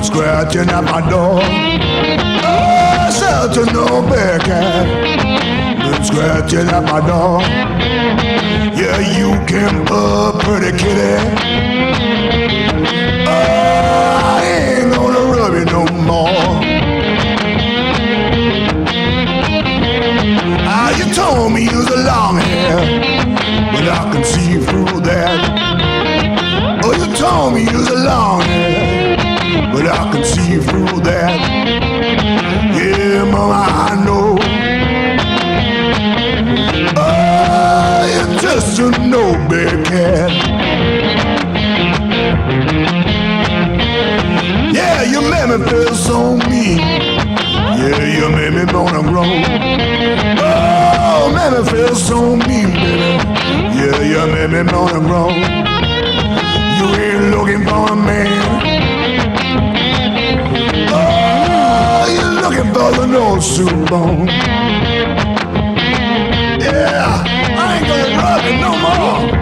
Scratching at my door. Oh, such a no bear cat been scratching at my door. Yeah, you can purr, pretty kitty. Oh, I ain't gonna rub you no more. Ah, you told me you was a long hair, but I can see through that. Oh, you told me you was a long hair, but I can see through that. Yeah, mama, I know. Oh, you're just a no-bad cat. Yeah, you made me feel so mean. Yeah, you made me wanna grow. Oh, made me feel so mean, baby. Yeah, you made me wanna grow. You ain't looking for a man. Looking for the no soup bone. Yeah, I ain't gonna rub it no more.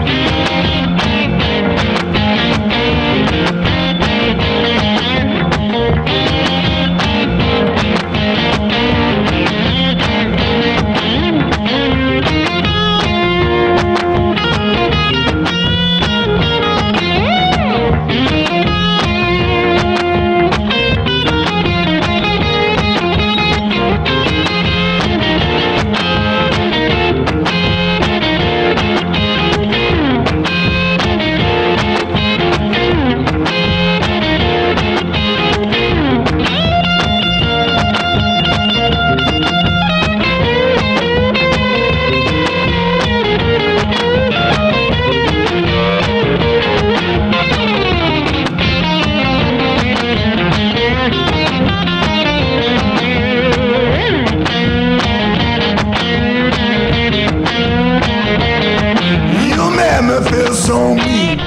So mean.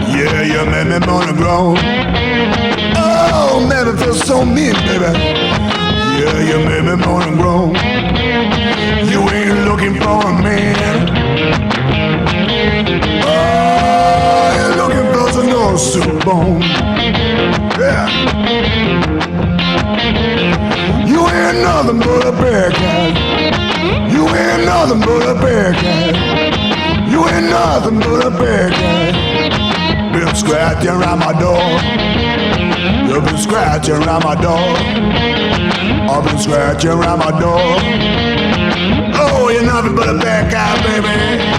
Yeah, you made me wanna grow. Oh, made me feel so mean, baby. Yeah, you made me wanna grow. You ain't looking for a man. Oh, you're looking for some no soup bone. Yeah. You ain't nothing but a bear cat. You ain't nothing but a bear cat. You ain't nothing but a bear cat. Been scratching around my door. You've been scratching around my door. I've been scratching around my door. Oh, you're nothing but a bear cat, baby.